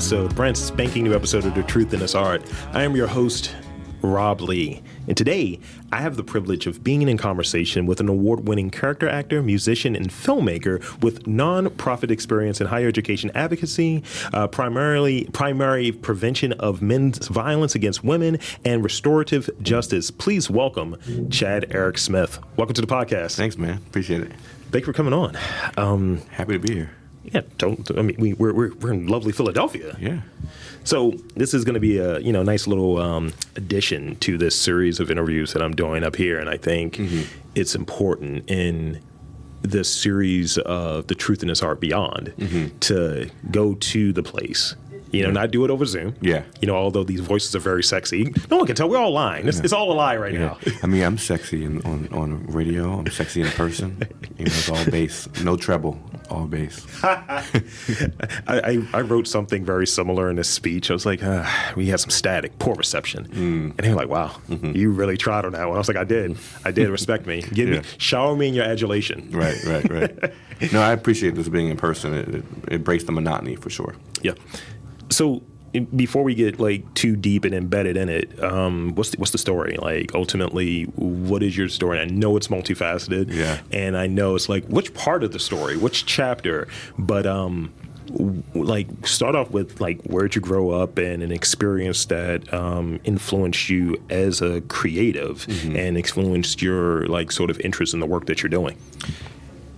episode, brand spanking new episode of The Truth in This Art. I am your host, Rob Lee, and today I have the privilege of being in conversation with an award-winning character actor, musician, and filmmaker with non-profit experience in higher education advocacy, primary prevention of men's violence against women, and restorative justice. Please welcome Chad Eric Smith. Welcome to the podcast. Thanks, man. Appreciate it. Thank you for coming on. Happy to be here. Yeah, we're in lovely Philadelphia. Yeah. So this is going to be a nice little addition to this series of interviews that I'm doing up here, and I think it's important in this series of The Truth in This Art Beyond to go to the place. Not do it over Zoom. Yeah. Although these voices are very sexy, no one can tell. We're all lying. It's all a lie right now. I mean, I'm sexy on radio. I'm sexy in person. It's all bass, no treble, all bass. I wrote something very similar in this speech. I was like, we had some static, poor reception, and they were like, "Wow, you really tried on that one." I was like, "I did. Respect me. Shower me in your adulation." Right. No, I appreciate this being in person. It breaks the monotony for sure. Yeah. So before we get too deep and embedded in it, what's the story? Ultimately, what is your story? And I know it's multifaceted. Yeah. And I know it's which part of the story, which chapter, but start off with where'd you grow up and an experience that influenced you as a creative and influenced your sort of interest in the work that you're doing.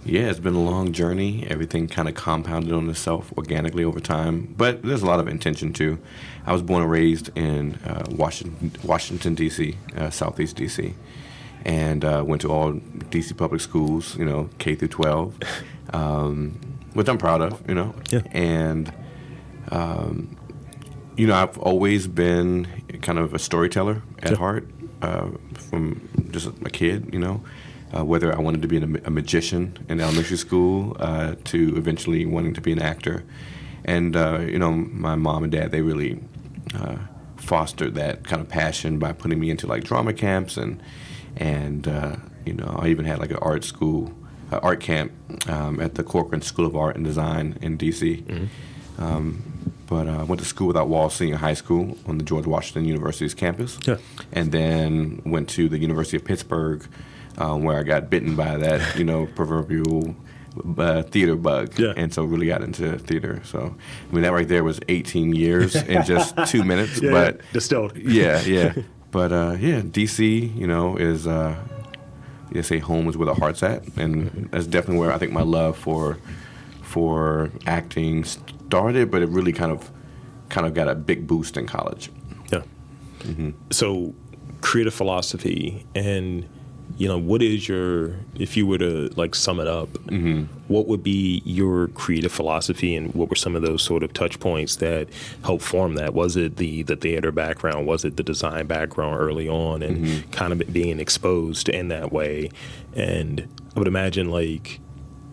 Yeah, it's been a long journey. Everything kind of compounded on itself organically over time, but there's a lot of intention too. I was born and raised in Washington, D.C., Southeast D.C., and went to all D.C. public schools, K through 12, which I'm proud of, Yeah. And, I've always been kind of a storyteller at heart from just a kid, whether I wanted to be a magician in elementary school to eventually wanting to be an actor. And, my mom and dad, they really fostered that kind of passion by putting me into drama camps and I even had an art camp at the Corcoran School of Art and Design in D.C. But I went to School Without Walls Senior High School on the George Washington University's campus. Yeah. And then went to the University of Pittsburgh, where I got bitten by that, proverbial theater bug. Yeah. And so really got into theater. So, that right there was 18 years in just 2 minutes. Yeah, but distilled. Yeah. But, D.C., is, say home is where the heart's at. And that's definitely where I think my love for acting started, but it really kind of got a big boost in college. Yeah. So creative philosophy and what is if you were to sum it up, what would be your creative philosophy and what were some of those sort of touch points that helped form that? Was it the theater background? Was it the design background early on and kind of being exposed in that way? And I would imagine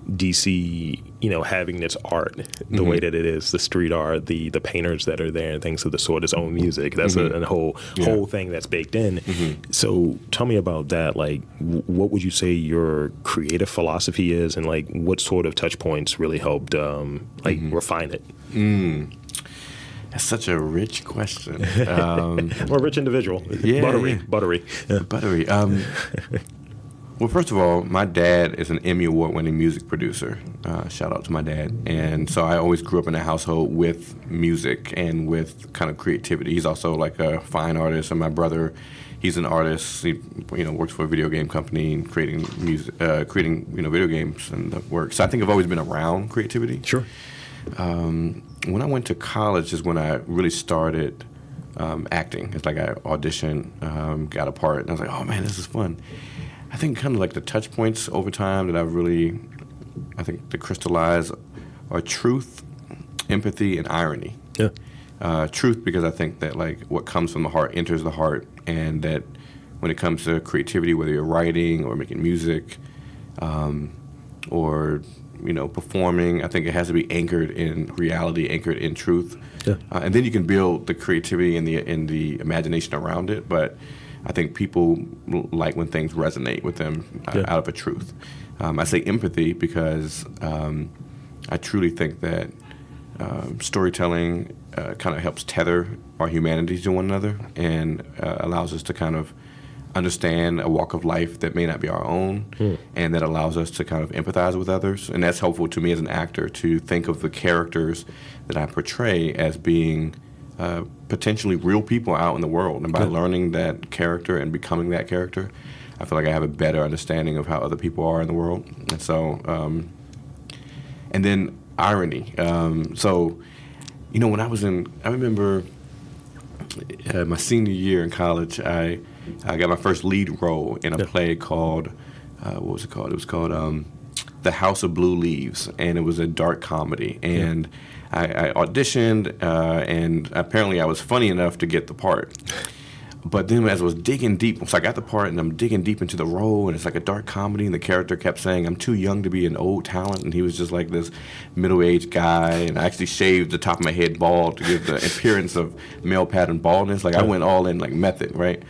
DC, having this art the way that it is, the street art, the painters that are there and things of the sort, its own music. That's a whole thing that's baked in. So tell me about that. What would you say your creative philosophy is and what sort of touch points really helped refine it? That's such a rich question. I'm a rich individual. Buttery. Yeah. Buttery. Well, first of all, my dad is an Emmy Award-winning music producer. Shout out to my dad. And so I always grew up in a household with music and with kind of creativity. He's also a fine artist, and my brother, he's an artist. He works for a video game company and creating music, video games and the work. So I think I've always been around creativity. Sure. When I went to college is when I really started acting. It's I auditioned, got a part, and I was like, oh man, this is fun. I think kind of the touch points over time that I've really, to crystallize are truth, empathy, and irony. Yeah. Truth, because I think that what comes from the heart enters the heart, and that when it comes to creativity, whether you're writing or making music, or performing, I think it has to be anchored in reality, anchored in truth. Yeah. And then you can build the creativity and the imagination around it, but I think people like when things resonate with them out of a truth. I say empathy because I truly think that storytelling kind of helps tether our humanity to one another and allows us to kind of understand a walk of life that may not be our own, and that allows us to kind of empathize with others. And that's helpful to me as an actor to think of the characters that I portray as being potentially real people out in the world. And by learning that character and becoming that character, I feel like I have a better understanding of how other people are in the world. And so, and then irony. So, you know, when I remember my senior year in college, I got my first lead role in a play called, what was it called? It was called The House of Blue Leaves, and it was a dark comedy. And I auditioned, and apparently I was funny enough to get the part. But then as I was digging deep, so I got the part, and I'm digging deep into the role, and it's like a dark comedy, and the character kept saying, I'm too young to be an old talent, and he was just like this middle-aged guy, and I actually shaved the top of my head bald to give the appearance of male pattern baldness. Like, I went all in, like, method, right?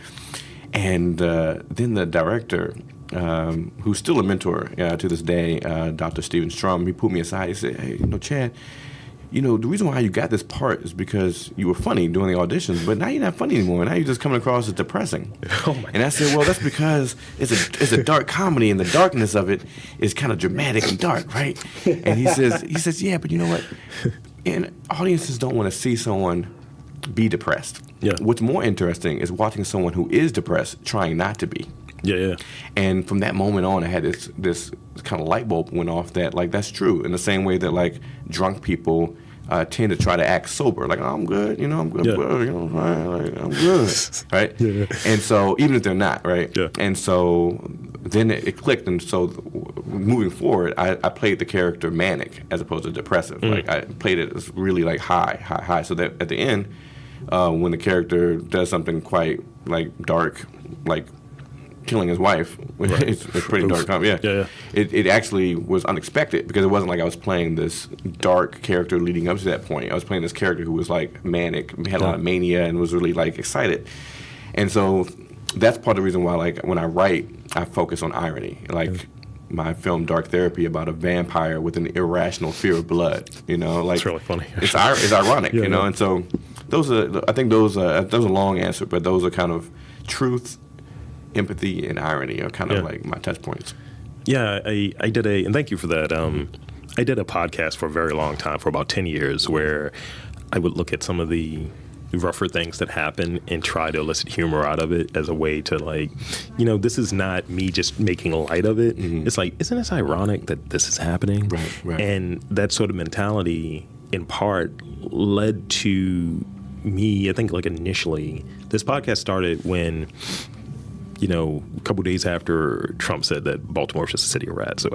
And then the director, who's still a mentor to this day, Dr. Stephen Strum, he pulled me aside. He said, hey, Chad, the reason why you got this part is because you were funny during the auditions, but now you're not funny anymore. Now you're just coming across as depressing. Oh my and I said, well, that's because it's a dark comedy, and the darkness of it is kind of dramatic and dark, right? And he says, yeah, but you know what? And audiences don't want to see someone be depressed. Yeah. What's more interesting is watching someone who is depressed trying not to be. Yeah. And from that moment on, I had this kind of light bulb went off that, like, that's true. In the same way that, like, drunk people tend to try to act sober. Like, oh, I'm good, I'm good, I'm good, right? Yeah. And so, even if they're not, right? Yeah. And so, then it clicked. And so, moving forward, I played the character manic as opposed to depressive. Like, I played it as really, like, high. So that at the end, when the character does something quite, like, dark, like killing his wife, right. it's pretty dark. Yeah. It actually was unexpected because it wasn't like I was playing this dark character leading up to that point. I was playing this character who was like manic, had a lot of mania, and was really like excited. And so that's part of the reason why, like, when I write, I focus on irony. Like my film Dark Therapy about a vampire with an irrational fear of blood. Like it's really funny. It's ironic, And so I think those are a long answer, but those are kind of truth, empathy, and irony are kind of like my touch points. Yeah, I did and thank you for that. I did a podcast for a very long time, for about 10 years, where I would look at some of the rougher things that happen and try to elicit humor out of it as a way to, like, this is not me just making light of it. Mm-hmm. It's like, isn't this ironic that this is happening? Right. And that sort of mentality, in part, led to me, I think, like, initially, this podcast started when, a couple days after Trump said that Baltimore is just a city of rats. So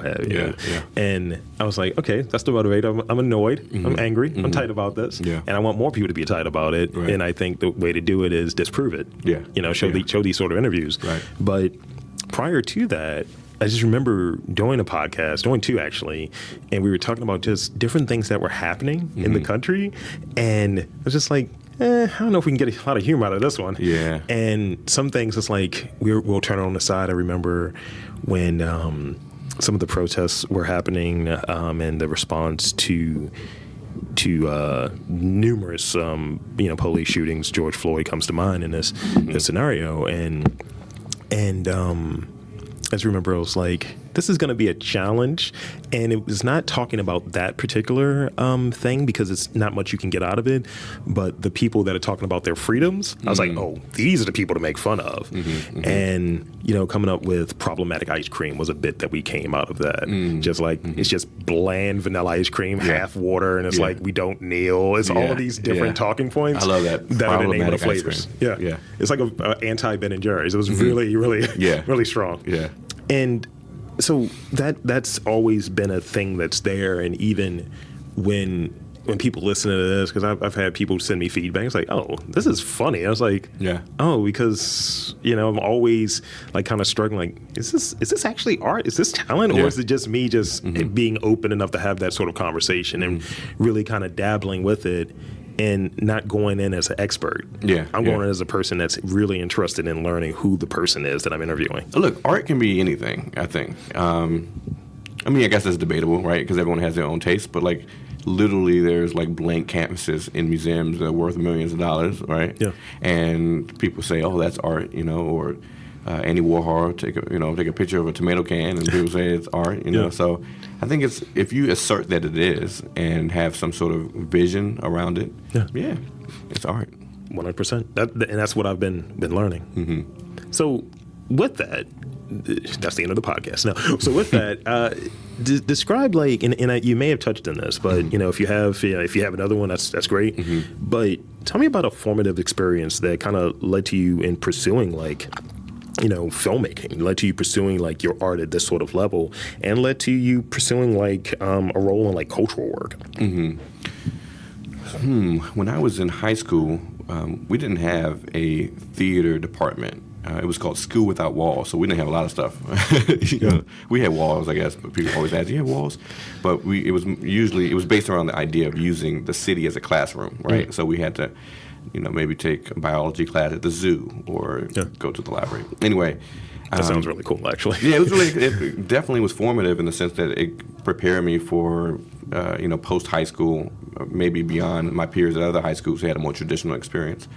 And I was like, okay, that's the motivator. I'm annoyed. Mm-hmm. I'm angry. Mm-hmm. I'm tight about this. Yeah. And I want more people to be tight about it. Right. And I think the way to do it is disprove it. Yeah. Show these sort of interviews. Right. But prior to that, I just remember doing two actually, and we were talking about just different things that were happening in the country. And I was just like, I don't know if we can get a lot of humor out of this one. Yeah. And some things, it's like, we'll turn it on the side. I remember when some of the protests were happening and the response to numerous, police shootings. George Floyd comes to mind in this scenario. And I just remember I was like, this is going to be a challenge. And it was not talking about that particular thing because it's not much you can get out of it. But the people that are talking about their freedoms, I was like, oh, these are the people to make fun of. Mm-hmm. And, coming up with problematic ice cream was a bit that we came out of that. Just like, it's just bland vanilla ice cream, half water. And it's like, we don't kneel. It's all of these different talking points. I love that. That are the name of the flavors. Yeah. It's like a anti Ben & Jerry's. It was really, really, really strong. Yeah. And so that's always been a thing that's there. And even when people listen to this, because I've had people send me feedback, it's like, oh, this is funny. I was like, because I'm always like kind of struggling, like, is this actually art? Is this talent, or is it just me being open enough to have that sort of conversation and really kind of dabbling with it? And not going in as an expert. I'm going in as a person that's really interested in learning who the person is that I'm interviewing. Look, art can be anything, I think. I guess that's debatable, right? Because everyone has their own taste. But, like, literally there's like blank canvases in museums that are worth millions of dollars, right? Yeah. And people say, oh, that's art, or Andy Warhol take a picture of a tomato can, and people say it's art, Yeah. So I think it's, if you assert that it is and have some sort of vision around it, yeah, it's art. 100%. And that's what I've been learning. Mm-hmm. So with that, that's the end of the podcast. Now, so with that, describe like, and you may have touched on this, but if you have another one, that's great. Mm-hmm. But tell me about a formative experience that kind of led to you in pursuing like, filmmaking, led to you pursuing like your art at this sort of level, and led to you pursuing like a role in like cultural work. Mm-hmm. When I was in high school, we didn't have a theater department. It was called School Without Walls, so we didn't have a lot of stuff. We had walls, I guess, but people always ask, "Do you have walls?" But it was based around the idea of using the city as a classroom, right? So we had to, maybe take a biology class at the zoo or go to the library. Anyway, that sounds really cool, actually. Yeah, it definitely was formative in the sense that it prepared me for, post high school, maybe beyond my peers at other high schools who had a more traditional experience.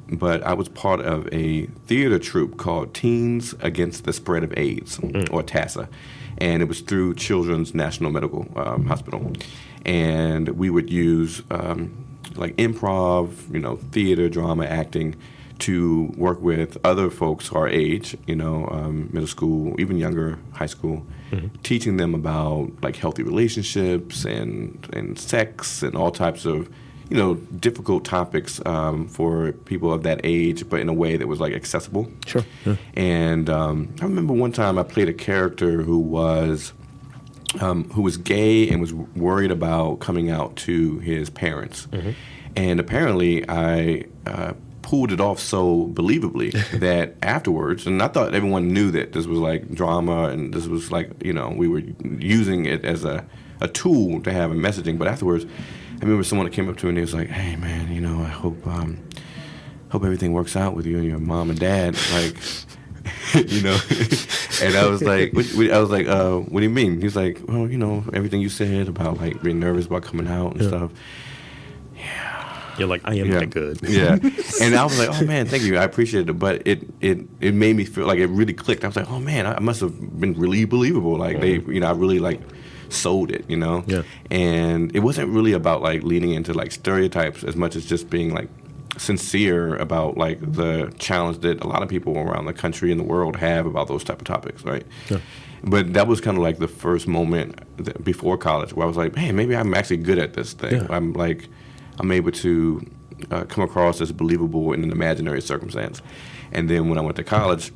But I was part of a theater troupe called Teens Against the Spread of AIDS, or TASA, and it was through Children's National Medical Hospital. And we would use like improv, theater, drama, acting, to work with other folks our age, middle school, even younger, high school, teaching them about like healthy relationships and sex and all types of difficult topics for people of that age, but in a way that was like accessible. Sure. Yeah. And I remember one time I played a character who was gay and was worried about coming out to his parents. And apparently I pulled it off so believably that afterwards, and I thought everyone knew that this was like drama and this was like, we were using it as a tool to have a messaging, but afterwards I remember someone that came up to me and he was like, "Hey man, I hope everything works out with you and your mom and dad." Like, and I was like, what do you mean? He's like, "Well, everything you said about like being nervous about coming out and stuff." Yeah. You're like, I am that good. Yeah. And I was like, "Oh man, thank you. I appreciate it." But it made me feel like it really clicked. I was like, "Oh man, I must have been really believable." Like I really like sold it, Yeah. And it wasn't really about like leaning into like stereotypes as much as just being like sincere about like the challenge that a lot of people around the country and the world have about those type of topics, right? Yeah. But that was kind of like the first moment before college where I was like, man, maybe I'm actually good at this thing. Yeah. I'm able to come across as believable in an imaginary circumstance. And then when I went to college,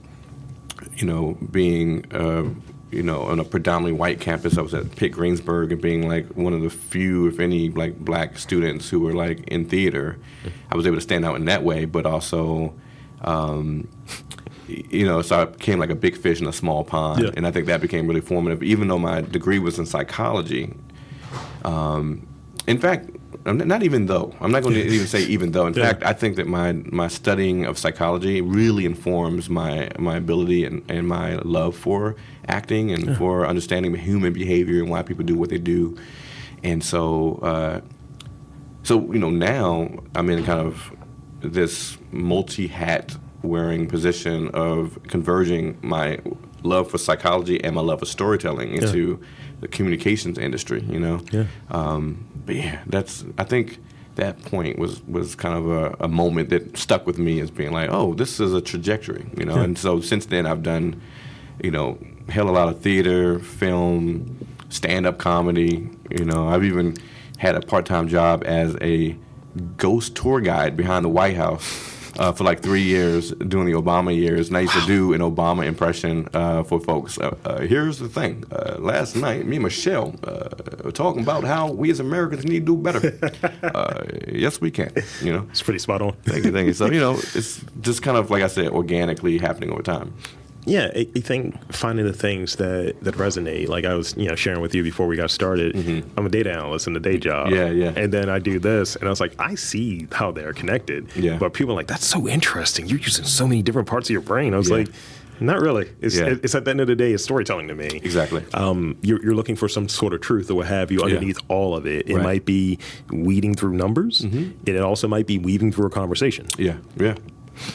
being on a predominantly white campus, I was at Pitt Greensburg, and being like one of the few, if any, like black students who were like in theater, I was able to stand out in that way. But also, so I became like a big fish in a small pond, and I think that became really formative. Even though my degree was in psychology, in fact, not even though. I'm not going to even say even though. In fact, I think that my studying of psychology really informs my ability and my love for acting and for understanding human behavior and why people do what they do. And so, now I'm in kind of this multi-hat wearing position of converging my love for psychology and my love for storytelling into the communications industry, But yeah, I think that point was kind of a moment that stuck with me as being like, oh, this is a trajectory, And so since then I've done, hell a lot of theater, film, stand-up comedy, I've even had a part-time job as a ghost tour guide behind the White House for like 3 years during the Obama years, and I used to do an Obama impression for folks. Here's the thing. Last night, me and Michelle were talking about how we as Americans need to do better. Yes, we can, It's pretty spot on. Thank you. So, it's just kind of, like I said, organically happening over time. Yeah, I think finding the things that resonate. Like I was, sharing with you before we got started. I'm a data analyst in the day job. Yeah. And then I do this, and I was like, I see how they're connected. Yeah. But people are like, that's so interesting. You're using so many different parts of your brain. I was like, not really. It's at the end of the day, it's storytelling to me. Exactly. You're looking for some sort of truth or what have you underneath all of it. It might be weeding through numbers. It also might be weaving through a conversation. Yeah.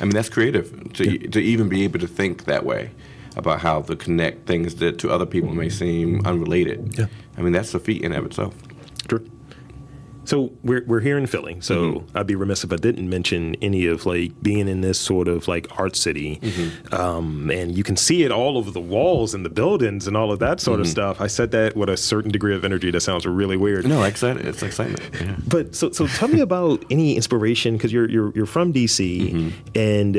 I mean, that's creative to even be able to think that way about how to connect things that to other people may seem unrelated. Yeah. I mean, that's a feat in and of itself. True. So we're here in Philly. So I'd be remiss if I didn't mention any of like being in this sort of like art city, and you can see it all over the walls and the buildings and all of that sort of stuff. I said that with a certain degree of energy that sounds really weird. No, excited. It's excitement. Yeah. But so tell me about any inspiration, because you're from DC and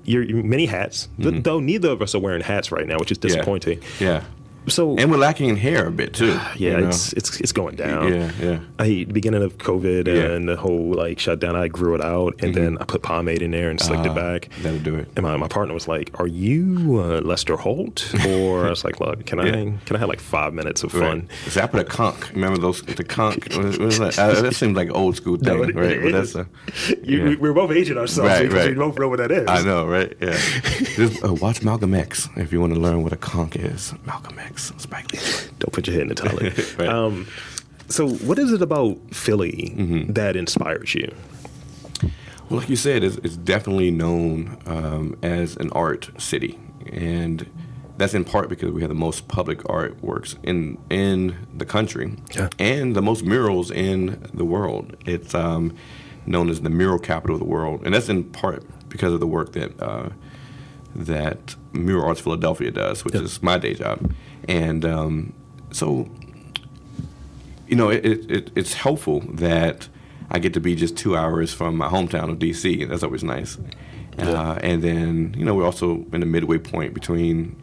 you're many hats. Though neither of us are wearing hats right now, which is disappointing. Yeah. So and we're lacking in hair a bit too. Yeah, it's going down. Yeah. The beginning of COVID and the whole like shutdown, I grew it out and then I put pomade in there and slicked it back. That'll do it. And my partner was like, "Are you Lester Holt?" Or I was like, "Look, can I have like 5 minutes of fun?" So I put a conch. Remember the conch? What was that? That seems like an old school thing, right? But that's we're both aging ourselves because we both know what that is. I know, right? Yeah. Just watch Malcolm X if you want to learn what a conch is. Malcolm X. Spike Lee. Don't put your head in the toilet. Right. So what is it about Philly that inspires you? Well, like you said, it's definitely known as an art city. And that's in part because we have the most public artworks in the country and the most murals in the world. It's known as the mural capital of the world. And that's in part because of the work that Mural Arts Philadelphia does, which is my day job. And so, it's helpful that I get to be just 2 hours from my hometown of D.C. That's always nice. And then, we're also in the midway point between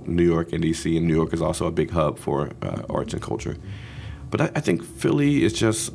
New York and D.C., and New York is also a big hub for arts and culture. But I think Philly is just...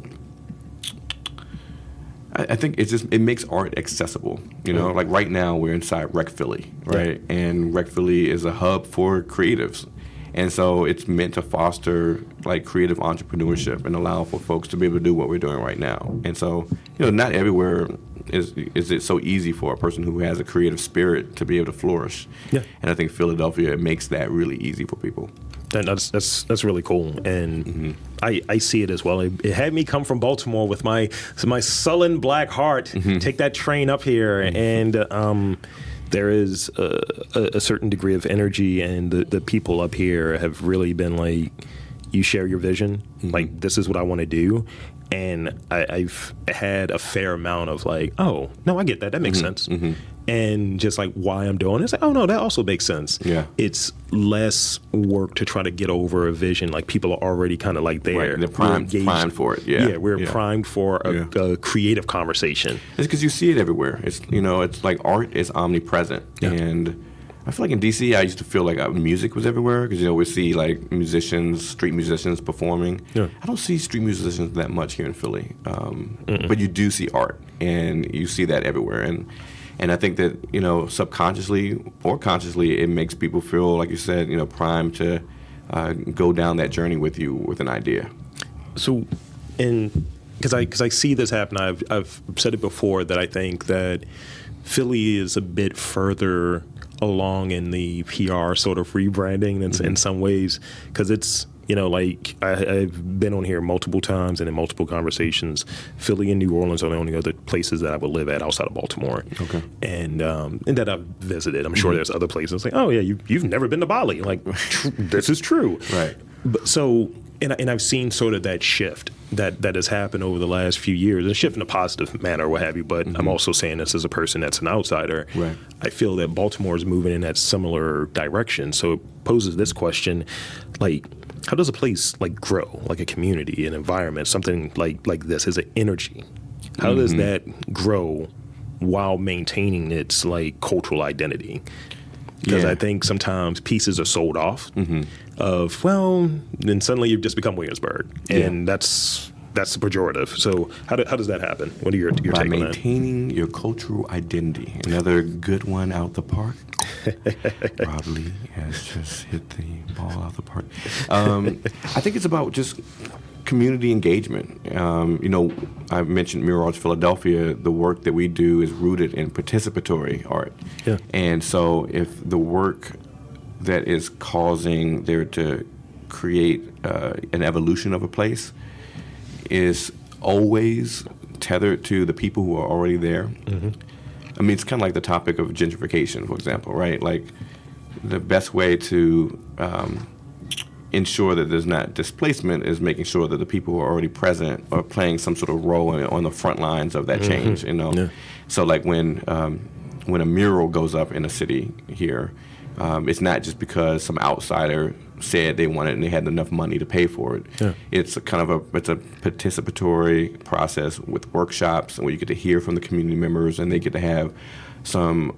I think it makes art accessible. Like right now we're inside Rec Philly, right? Yeah. And Rec Philly is a hub for creatives. And so it's meant to foster like creative entrepreneurship and allow for folks to be able to do what we're doing right now. And so, not everywhere is it so easy for a person who has a creative spirit to be able to flourish. Yeah. And I think Philadelphia makes that really easy for people. That's really cool, and I see it as well. It had me come from Baltimore with my sullen black heart, take that train up here, and there is a certain degree of energy, and the people up here have really been like, you share your vision, like this is what I want to do. And I've had a fair amount of like, oh, no, I get that. That makes sense. And just like why I'm doing it, it's like, oh, no, that also makes sense. Yeah. It's less work to try to get over a vision. Like people are already kind of like there. Right. They're primed for it. Yeah. Yeah, we're primed for a creative conversation. It's because you see it everywhere. It's, it's like art is omnipresent. Yeah. And I feel like in D.C. I used to feel like music was everywhere because, we see like street musicians performing. Yeah. I don't see street musicians that much here in Philly, but you do see art, and you see that everywhere. And I think that, subconsciously or consciously, it makes people feel, like you said, primed to go down that journey with you with an idea. So, because I see this happen, I've said it before that I think that Philly is a bit further along in the PR sort of rebranding in some ways, because it's, like I've been on here multiple times and in multiple conversations. Philly and New Orleans are the only other places that I would live at outside of Baltimore. Okay. And that I've visited. I'm sure there's other places like, oh yeah, you've never been to Bali. Like, this is true. Right. But so, and I've seen sort of that shift that has happened over the last few years, a shift in a positive manner, what have you. But I'm also saying this as a person that's an outsider. Right. I feel that Baltimore is moving in that similar direction. So it poses this question, like, how does a place like grow, like a community, an environment, something like this is an energy? How does that grow while maintaining its like cultural identity? Because I think sometimes pieces are sold off of, well, then suddenly you've just become Williamsburg, and that's the pejorative. So how does that happen? What are your take on that? By maintaining your cultural identity. Another good one out the park. Rob Lee has just hit the ball out the park. I think it's about just community engagement. I mentioned Mural Arts Philadelphia. The work that we do is rooted in participatory art. Yeah. And so if the work that is causing there to create an evolution of a place is always tethered to the people who are already there. Mm-hmm. I mean, it's kind of like the topic of gentrification, for example, right? Like the best way to ensure that there's not displacement is making sure that the people who are already present are playing some sort of role on the front lines of that change, Yeah. So like when a mural goes up in a city here, it's not just because some outsider said they wanted and they had enough money to pay for it. Yeah. It's a participatory process with workshops where you get to hear from the community members and they get to have some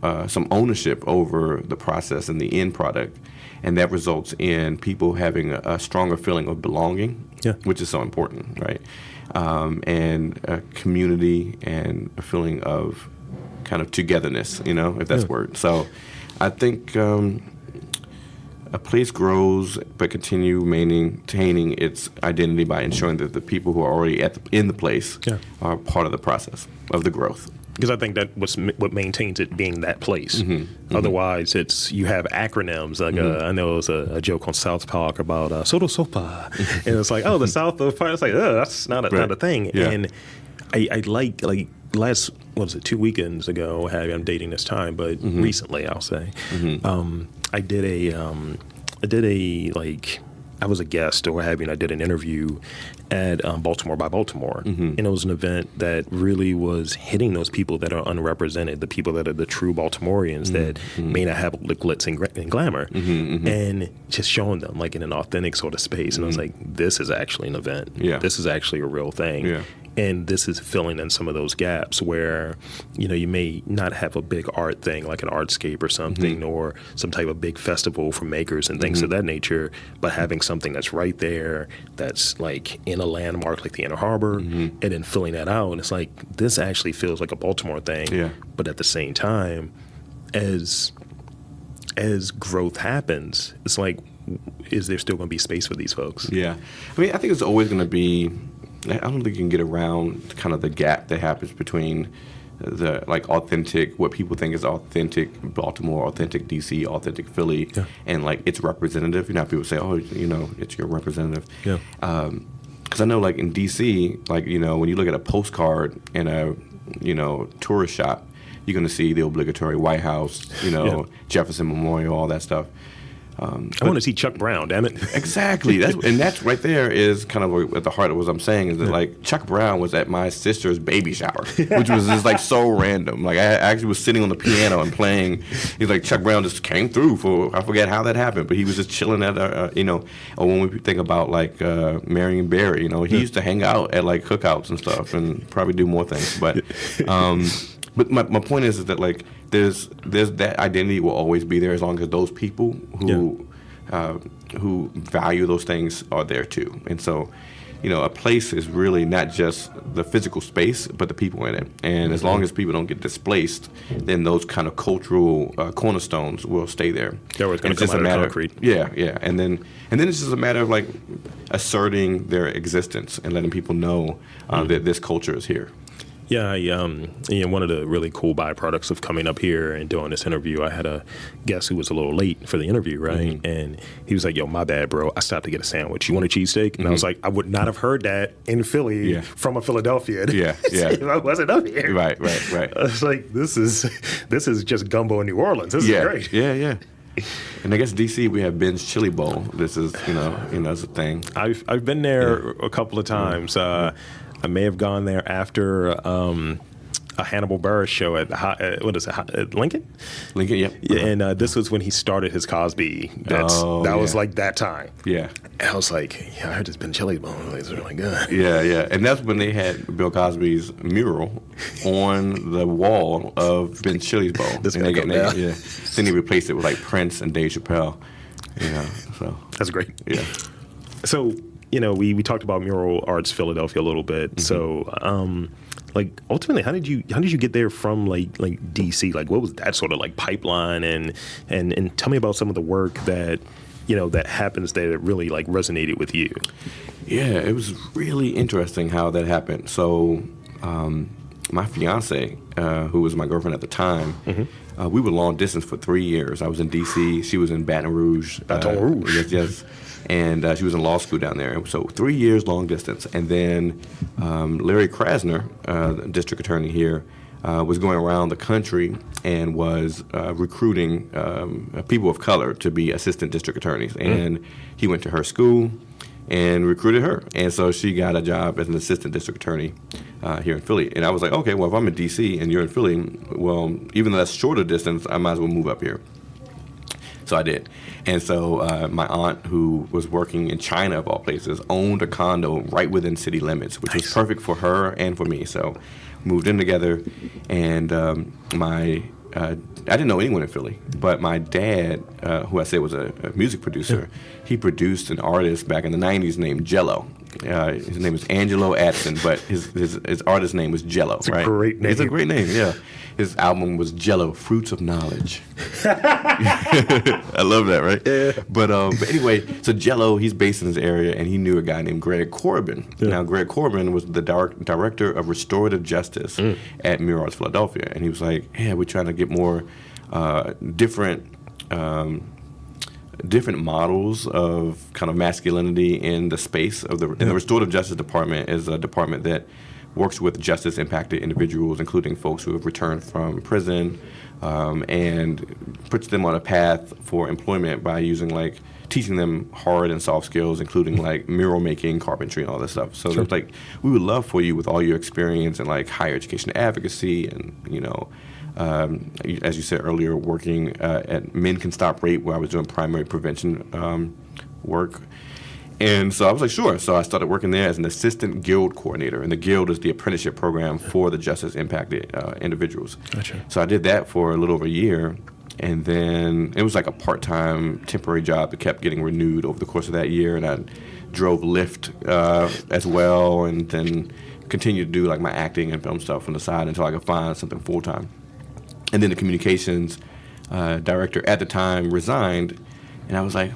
ownership over the process and the end product, and that results in people having a stronger feeling of belonging, which is so important, right? And a community and a feeling of kind of togetherness, if that's a word. So I think a place grows but continue maintaining its identity by ensuring that the people who are already in the place are part of the process of the growth. Because I think that what maintains it being that place. Mm-hmm. Otherwise, you have acronyms. Like I know it was a joke on South Park about Soto Sopa, and it's like, the South of Park. It's like, that's not a thing. Yeah. And I like last 2 weekends ago. I'm dating this time, but recently I'll say, I was a guest or I did an interview at Baltimore by Baltimore. And it was an event that really was hitting those people that are unrepresented, the people that are the true Baltimoreans that may not have glitz and glamour, and just showing them like in an authentic sort of space. And I was like, this is actually an event. Yeah. This is actually a real thing. Yeah. And this is filling in some of those gaps where, you may not have a big art thing like an artscape or something or some type of big festival for makers and things of that nature, but having something that's right there, that's like in a landmark like the Inner Harbor, and then filling that out. And it's like, this actually feels like a Baltimore thing. Yeah. But at the same time, as growth happens, it's like, is there still going to be space for these folks? Yeah. I mean, I think it's always going to be, I don't think you can get around kind of the gap that happens between the authentic, what people think is authentic Baltimore, authentic DC, authentic Philly, and its representative. People say, it's your representative. Yeah. Because I know in DC, when you look at a postcard in a tourist shop, you're going to see the obligatory White House, Jefferson Memorial, all that stuff. I want to see Chuck Brown, damn it. Exactly. That's right there is kind of at the heart of what I'm saying is that Chuck Brown was at my sister's baby shower, which was just so random. I actually was sitting on the piano and playing. He's like, Chuck Brown just came through I forget how that happened, but he was just chilling at or when we think about Marion Barry, he used to hang out at cookouts and stuff and probably do more things. But but my point is that there's that identity will always be there as long as those people who value those things are there too. And so, a place is really not just the physical space, but the people in it. And as long as people don't get displaced, then those kind of cultural cornerstones will stay there. They're always going to come out of concrete. Yeah. And then it's just a matter of asserting their existence and letting people know that this culture is here. Yeah, one of the really cool byproducts of coming up here and doing this interview, I had a guest who was a little late for the interview, right? And he was like, yo, my bad, bro. I stopped to get a sandwich. You want a cheesesteak? And I was like, I would not have heard that in Philly from a Philadelphian. Yeah. If I wasn't up here. Right. I was like, this is just gumbo in New Orleans. This is great. Yeah. And I guess DC we have Ben's Chili Bowl. This is it's a thing. I've been there a couple of times. I may have gone there after a Hannibal Buress show at Lincoln? Lincoln, yep. Yeah, and this was when he started his Cosby. That was that time. Yeah. And I was like, I heard this Ben Chili Bowl. It's really good. Yeah. And that's when they had Bill Cosby's mural on the wall of Ben Chili's Bowl. This guy come down. Yeah. Then he replaced it with Prince and Dave Chappelle. So that's great. Yeah. So we talked about Mural Arts Philadelphia a little bit. So like ultimately, how did you get there from like DC? Like, what was that sort of like pipeline? And tell me about some of the work that that happens there that really like resonated with you. Yeah, it was really interesting how that happened. So, my fiance, who was my girlfriend at the time, we were long distance for 3 years. I was in D.C., she was in Baton Rouge. Yes. And she was in law school down there. So 3 years long distance. And then Larry Krasner, the district attorney here, was going around the country and was recruiting people of color to be assistant district attorneys. And he went to her school and recruited her. And so she got a job as an assistant district attorney here in Philly. And I was like, okay, well, if I'm in D.C. and you're in Philly, well, even though that's shorter distance, I might as well move up here. So I did. And so my aunt, who was working in China, of all places, owned a condo right within city limits, which was perfect for her and for me. So moved in together. And I didn't know anyone in Philly, but my dad, who I said was a music producer, he produced an artist back in the 90s named Jello. His name is Angelo Addison, but his artist name was Jello. It's a great name. It's a great name, yeah. His album was Jello, Fruits of Knowledge. I love that, right? Yeah. But anyway, so Jello, he's based in this area, and he knew a guy named Greg Corbin. Yeah. Now, Greg Corbin was the director of restorative justice at Mural Arts Philadelphia, and he was like, "Yeah, we're trying to get more different models of kind of masculinity in the space of the and the restorative justice department is a department that works with justice impacted individuals, including folks who have returned from prison, and puts them on a path for employment by using like teaching them hard and soft skills, including like mural making, carpentry, and all that stuff. So it's like, we would love for you with all your experience in like higher education advocacy and as you said earlier, working at Men Can Stop Rape, where I was doing primary prevention work. And so I was like, sure. So I started working there as an assistant guild coordinator. And the guild is the apprenticeship program for the justice impacted individuals. Gotcha. So I did that for a little over a year. And then it was like a part-time temporary job that kept getting renewed over the course of that year. And I drove Lyft as well, and then continued to do like my acting and film stuff on the side until I could find something full-time. And then the communications director at the time resigned, and I was like,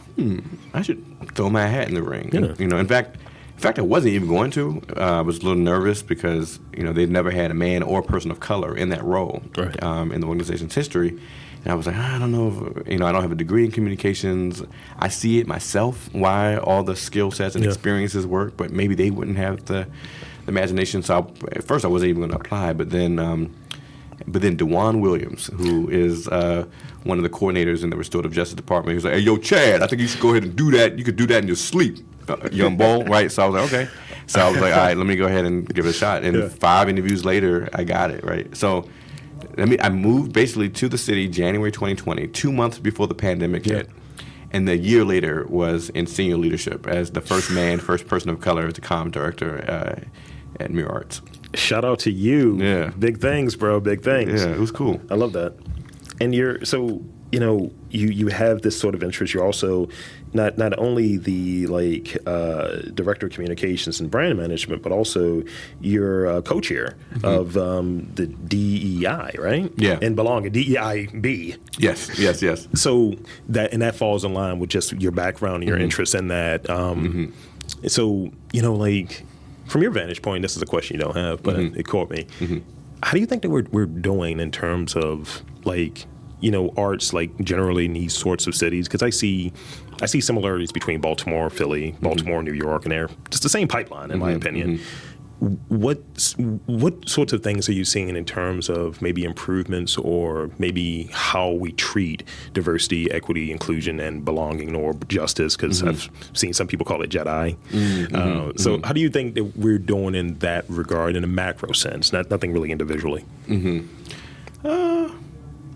I should throw my hat in the ring. Yeah. And, in fact, I wasn't even going to. I was a little nervous because they'd never had a man or a person of color in that role in the organization's history. And I was like, I don't know if, I don't have a degree in communications. I see it myself, why all the skill sets and experiences work, but maybe they wouldn't have the imagination. So at first I wasn't even going to apply, but then DeJuan Williams, who is one of the coordinators in the Restorative Justice Department, he was like, hey, yo, Chad, I think you should go ahead and do that. You could do that in your sleep, young bull, right? So I was like, okay. So I was like, all right, let me go ahead and give it a shot. And 5 interviews later, I got it, right? So I moved basically to the city January 2020, 2 months before the pandemic hit. And a year later was in senior leadership as the first person of color as the comm director at Mural Arts. Shout out to you. Yeah. Big things, bro. Big things. Yeah, it was cool. I love that. And you have this sort of interest. You're also not only the director of communications and brand management, but also you're co-chair of the DEI, right? Yeah. And belong a DEIB. Yes. So that falls in line with just your background and your interest in that. So from your vantage point, this is a question you don't have, but it caught me. How do you think that we're doing in terms of arts generally in these sorts of cities? Because I see similarities between Baltimore, Philly, Baltimore, New York, and they're just the same pipeline, in my opinion. What sorts of things are you seeing in terms of maybe improvements or maybe how we treat diversity, equity, inclusion, and belonging or justice? Because I've seen some people call it Jedi. So how do you think that we're doing in that regard in a macro sense, nothing really individually? I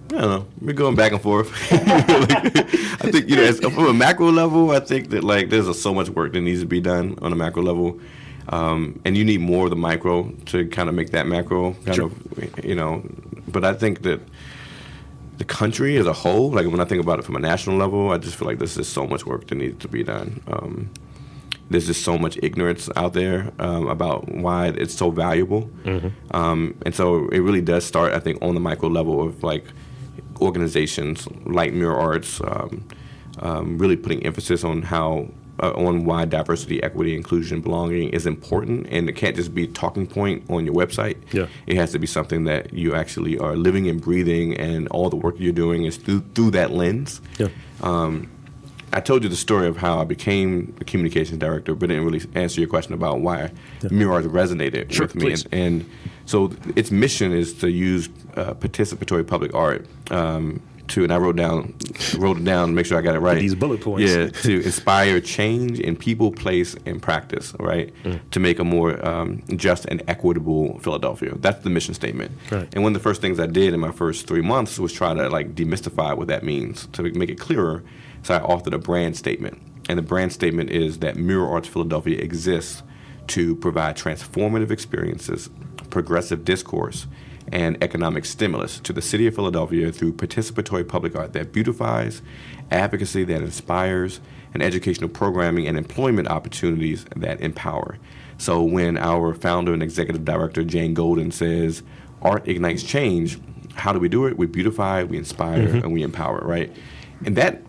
don't know. We're going back and forth. I think, from a macro level, I think that there's so much work that needs to be done on a macro level. And you need more of the micro to kind of make that macro but I think that the country as a whole, when I think about it from a national level, I just feel like there's just so much work that needs to be done. there's just so much ignorance out there about why it's so valuable. And so it really does start, I think, on the micro level of like organizations like Mural Arts really putting emphasis on on why diversity, equity, inclusion, belonging is important, and it can't just be a talking point on your website. Yeah. It has to be something that you actually are living and breathing, and all the work you're doing is through that lens. Yeah. I told you the story of how I became a communications director, but didn't really answer your question about why Mural Arts resonated with me. And so its mission is to use participatory public art and I wrote it down to make sure I got it right. These bullet points. Yeah, to inspire change in people, place, and practice, right? To make a more just and equitable Philadelphia. That's the mission statement. Right. And one of the first things I did in my first 3 months was try to like demystify what that means to make it clearer. So I authored a brand statement. And the brand statement is that Mural Arts Philadelphia exists to provide transformative experiences, progressive discourse, and economic stimulus to the city of Philadelphia through participatory public art that beautifies, advocacy that inspires, and educational programming and employment opportunities that empower. So when our founder and executive director, Jane Golden, says, art ignites change, how do we do it? We beautify, we inspire, and we empower, right? And that,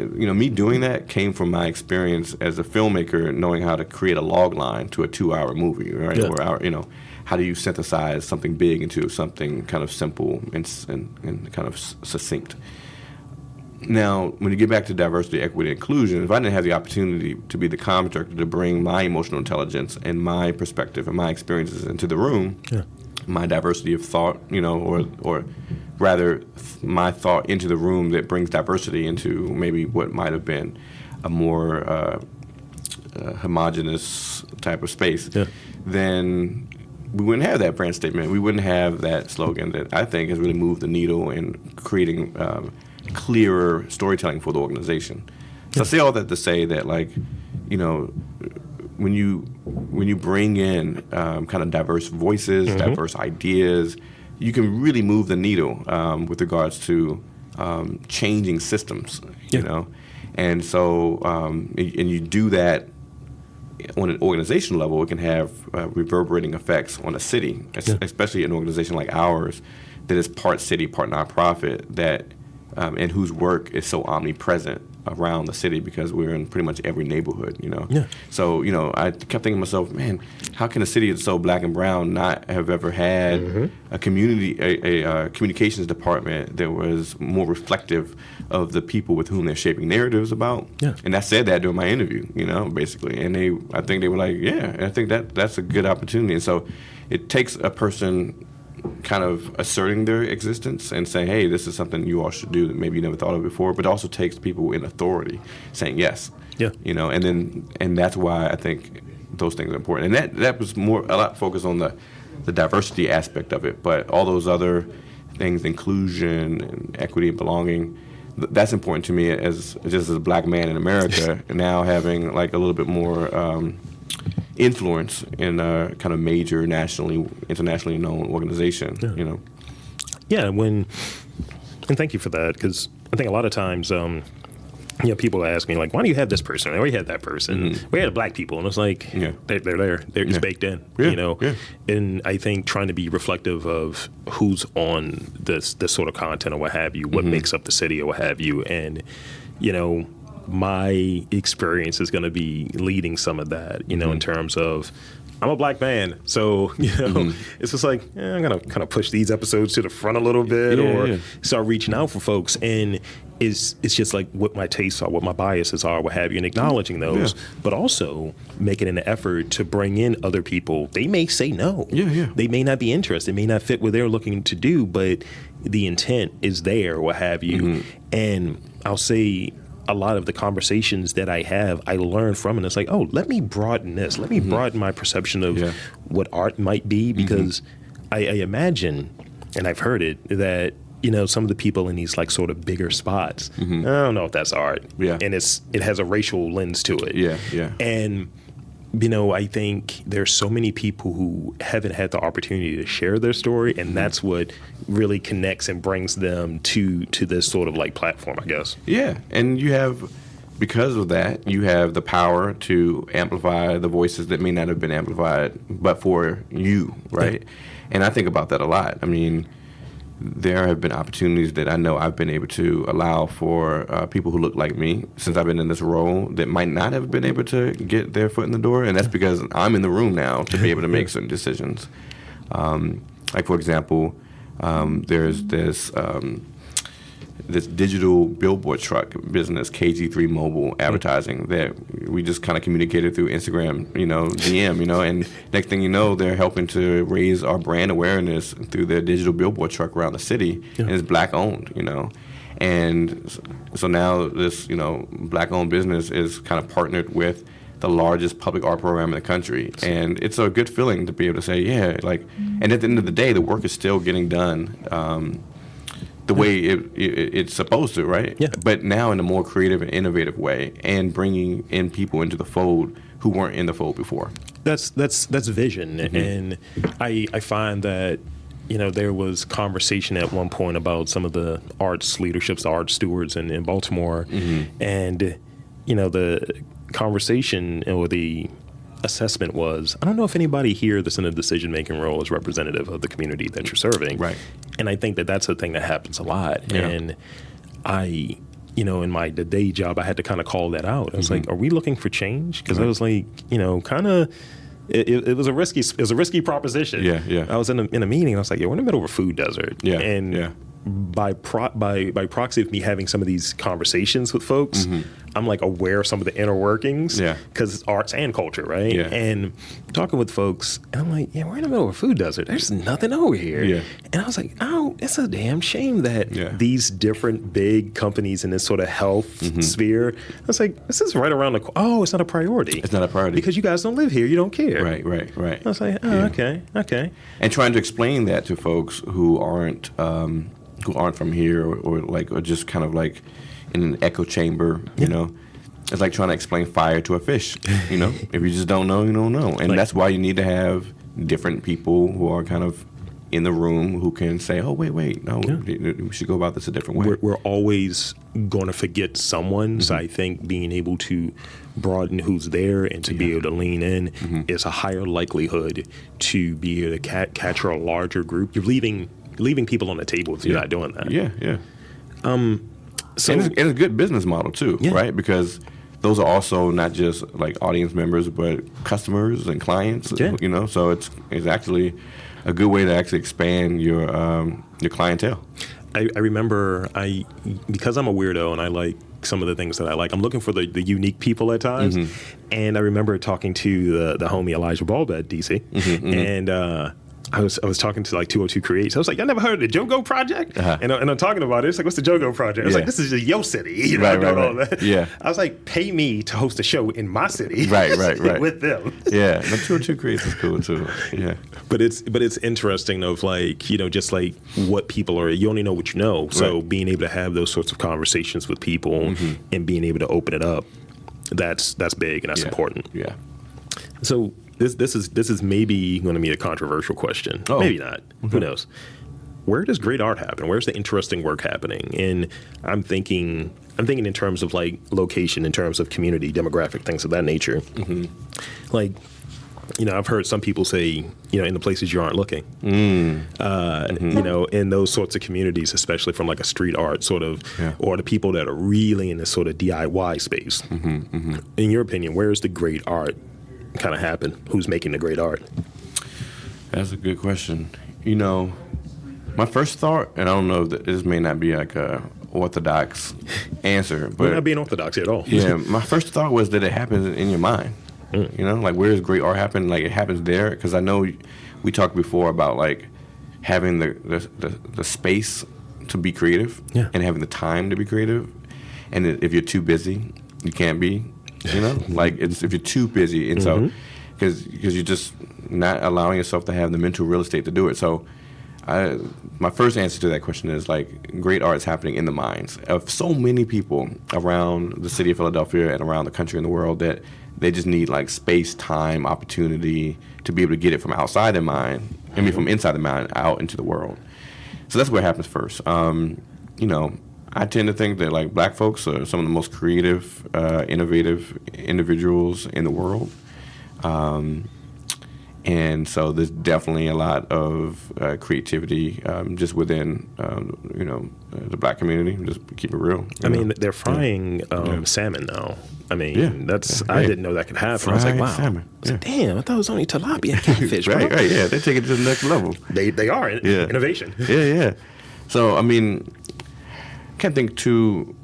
me doing that came from my experience as a filmmaker, knowing how to create a log line to a 2-hour movie, right? Yeah. Or, how do you synthesize something big into something kind of simple and kind of succinct? Now, when you get back to diversity, equity, inclusion, if I didn't have the opportunity to be the comic director to bring my emotional intelligence and my perspective and my experiences into the room, my diversity of thought, or rather my thought into the room that brings diversity into maybe what might have been a more homogenous type of space, then we wouldn't have that brand statement. We wouldn't have that slogan that I think has really moved the needle in creating clearer storytelling for the organization. So I say all that to say that, like, when you bring in kind of diverse voices, diverse ideas, you can really move the needle with regards to changing systems, And so, and you do that on an organizational level, it can have reverberating effects on a city, especially an organization like ours that is part city, part nonprofit, that and whose work is so omnipresent around the city because we're in pretty much every neighborhood, So, I kept thinking to myself, man, how can a city that's so black and brown not have ever had a communications department that was more reflective of the people with whom they're shaping narratives about? Yeah. And I said that during my interview, basically. And I think they were like, yeah, I think that's a good opportunity. And so it takes a person kind of asserting their existence and saying, hey, this is something you all should do that maybe you never thought of before, but it also takes people in authority saying yes. Yeah. And that's why I think those things are important. And that was a lot focused on the diversity aspect of it, but all those other things, inclusion and equity and belonging, that's important to me as a black man in America, and now having like a little bit more influence in a kind of major internationally known organization, Yeah, and thank you for that, because I think a lot of times, people ask me, like, why do you have this person? We had that person. We had black people, and it's like, they're there. It's baked in, And I think trying to be reflective of who's on this sort of content or what have you, what makes up the city or what have you, and, my experience is going to be leading some of that, in terms of, I'm a black man, so, it's just like, I'm going to kind of push these episodes to the front a little bit start reaching out for folks. And it's just like what my tastes are, what my biases are, what have you, and acknowledging those, but also making an effort to bring in other people. They may say no. They may not be interested. It may not fit what they're looking to do, but the intent is there, what have you. And I'll say, a lot of the conversations that I have, I learn from, and it's like, oh, let me broaden this. Let me broaden my perception of what art might be, because I imagine, and I've heard it, that, some of the people in these like sort of bigger spots, I don't know if that's art. And it has a racial lens to it. And, I think there's so many people who haven't had the opportunity to share their story, and that's what really connects and brings them to this sort of like platform, I guess. Yeah, and you have because of that, you have the power to amplify the voices that may not have been amplified but for you, right? Yeah. And I think about that a lot. I mean, there have been opportunities that I know I've been able to allow for people who look like me since I've been in this role that might not have been able to get their foot in the door, and that's because I'm in the room now to be able to make certain decisions. Like, for example, there's this digital billboard truck business, KG3 Mobile Advertising, that we just kind of communicated through Instagram, DM, and next thing you know, they're helping to raise our brand awareness through their digital billboard truck around the city, and it's black owned, and so now this, black owned business is kind of partnered with the largest public art program in the country, and it's a good feeling to be able to say, and at the end of the day, the work is still getting done the way it's supposed to, right? Yeah. But now in a more creative and innovative way, and bringing in people into the fold who weren't in the fold before. That's vision, mm-hmm. And I find that there was conversation at one point about some of the arts leaderships, the art stewards in Baltimore, mm-hmm. and the conversation or the assessment was, I don't know if anybody here that's in a decision-making role is representative of the community that you're serving. Right. And I think that that's a thing that happens a lot. Yeah. And I, in my day job, I had to kind of call that out. I was mm-hmm. like, are we looking for change? Because I was like, kind of, it was a risky proposition. Yeah, yeah. I was in a meeting, and I was like, we're in the middle of a food desert. Yeah, and yeah. By proxy of me having some of these conversations with folks, mm-hmm. I'm like aware of some of the inner workings, because it's arts and culture, right? Yeah. And talking with folks, and I'm like, we're in the middle of a food desert. There's nothing over here. Yeah. And I was like, it's a damn shame that these different big companies in this sort of health mm-hmm. sphere, I was like, this is right around it's not a priority. It's not a priority. Because you guys don't live here. You don't care. Right. I was like, okay. And trying to explain that to folks who aren't from here or just kind of like in an echo chamber, it's like trying to explain fire to a fish, if you just don't know, you don't know. And that's why you need to have different people who are kind of in the room who can say, oh, wait, no, we should go about this a different way. We're always going to forget someone, mm-hmm. so I think being able to broaden who's there and to be able to lean in mm-hmm. is a higher likelihood to be able to capture a larger group. You're leaving people on the table if you're not doing that. Yeah. So and it's a good business model too, right? Because those are also not just like audience members, but customers and clients. Yeah. So it's actually a good way to actually expand your clientele. I remember because I'm a weirdo and I like some of the things that I like, I'm looking for the unique people at times. Mm-hmm. And I remember talking to the homie Elijah Bulb at DC, mm-hmm. and I was talking to like 202 Creates. I was like, y'all never heard of the Jogo Project? Uh-huh. And I'm talking about it. It's like, what's the Jogo Project? I was like, this is Yo City. Right. All that. Yeah. I was like, pay me to host a show in my city. Right. with them. Yeah. But 202 Creates is cool too. Yeah. But it's interesting of like, just like what people are, you only know what you know. So being able to have those sorts of conversations with people mm-hmm. and being able to open it up, that's big and that's important. Yeah. So This is maybe going to be a controversial question. Oh. Maybe not. Mm-hmm. Who knows? Where does great art happen? Where's the interesting work happening? And I'm thinking in terms of like location, in terms of community, demographic, things of that nature. Mm-hmm. Like, I've heard some people say, in the places you aren't looking. Mm-hmm. In those sorts of communities, especially from like a street art sort of, or the people that are really in this sort of DIY space. Mm-hmm. Mm-hmm. In your opinion, where is the great art kind of happen? Who's making the great art? That's a good question. My first thought, and I don't know if this may not be like a orthodox answer, but we're not being orthodox at all. Yeah, my first thought was that it happens in your mind. Like where does great art happen? Like it happens there, because I know we talked before about like having the space to be creative and having the time to be creative, and if you're too busy, you can't be. Like if you're too busy, and mm-hmm. so because you're just not allowing yourself to have the mental real estate to do it. So my first answer to that question is like great art is happening in the minds of so many people around the city of Philadelphia and around the country and the world that they just need like space, time, opportunity to be able to get it from outside their mind, from inside the mind out into the world. So that's what happens first. I tend to think that like black folks are some of the most creative, innovative individuals in the world. And so there's definitely a lot of creativity just within, the black community. Just keep it real. I mean, they're frying salmon now. I mean, I didn't know that could happen. I was like, wow. Salmon. I was like, damn, I thought it was only tilapia and catfish. right, bro. right, yeah. They take it to the next level. They are innovation. Yeah. So, I mean, can't think too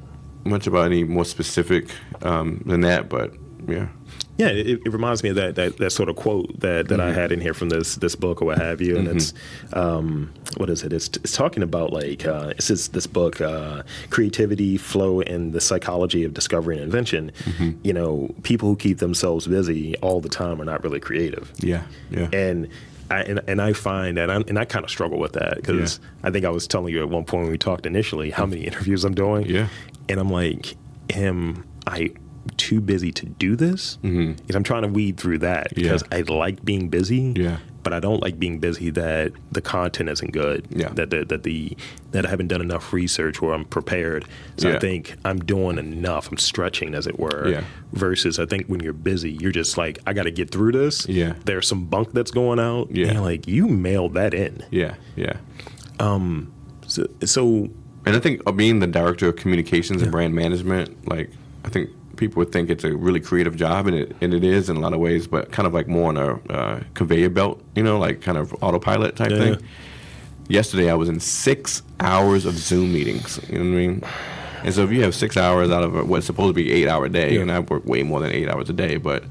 much about any more specific than that, but yeah. Yeah, it reminds me of that sort of quote that I had in here from this book or what have you, and it's what is it? It's talking about like it's this book, Creativity, Flow, and the Psychology of Discovery and Invention. You know, people who keep themselves busy all the time are not really creative. Yeah. And I find that, and I kind of struggle with that because I think I was telling you at one point when we talked initially how many interviews I'm doing. Yeah. And I'm like, am I too busy to do this? Because I'm trying to weed through that because I like being busy. Yeah. But I don't like being busy that the content isn't good. Yeah. That I haven't done enough research or I'm prepared. So I think I'm doing enough. I'm stretching, as it were. Yeah. Versus I think when you're busy, you're just like, I got to get through this. Yeah. There's some bunk that's going out. Yeah. And like, you mailed that in. Yeah. So and I think being the director of communications and brand management, like I think people would think it's a really creative job, and it is in a lot of ways, but kind of like more on a conveyor belt, like kind of autopilot type thing. Yesterday, I was in 6 hours of Zoom meetings. You know what I mean? And so if you have 6 hours out of what's supposed to be 8 hour day, and I work way more than 8 hours a day, but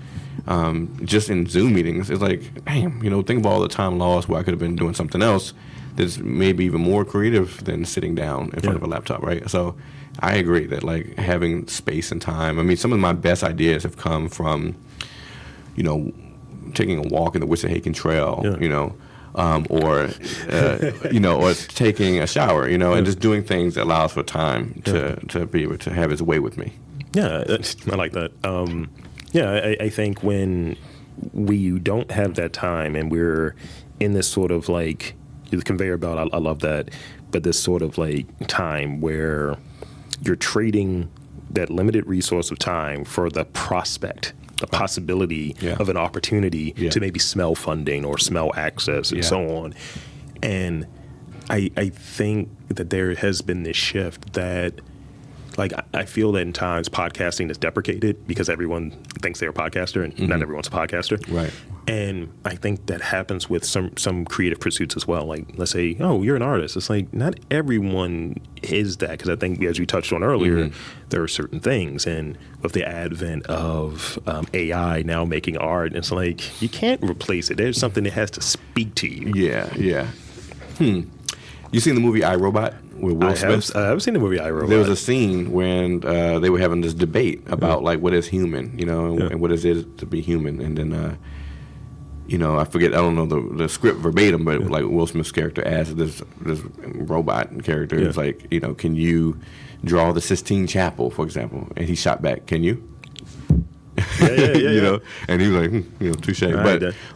just in Zoom meetings, it's like, damn, think about all the time lost where I could have been doing something else that's maybe even more creative than sitting down in front of a laptop, right? So I agree that like having space and time. I mean, some of my best ideas have come from, taking a walk in the Wissahickon Trail, or taking a shower, and just doing things that allows for time to be able to have its way with me. Yeah, I like that. I think when we don't have that time and we're in this sort of like the conveyor belt, I love that, but this sort of like time where you're trading that limited resource of time for the prospect, the possibility of an opportunity to maybe smell funding or smell access and so on. And I think that there has been this shift that, like, I feel that in times podcasting is deprecated because everyone thinks they're a podcaster and not everyone's a podcaster. Right. And I think that happens with some creative pursuits as well. Like, let's say, oh, you're an artist. It's like, not everyone is that, because I think, as we touched on earlier, there are certain things. And with the advent of AI now making art, it's like, you can't replace it. There's something that has to speak to you. Yeah. You seen the movie I, Robot with Will Smith? I've seen the movie I, Robot. There was a scene when they were having this debate about like what is human, and what is it to be human, and then I forget, I don't know the script verbatim, but like Will Smith's character asked this robot character, it's like, can you draw the Sistine Chapel, for example? And he shot back, can you? And he was like, touche.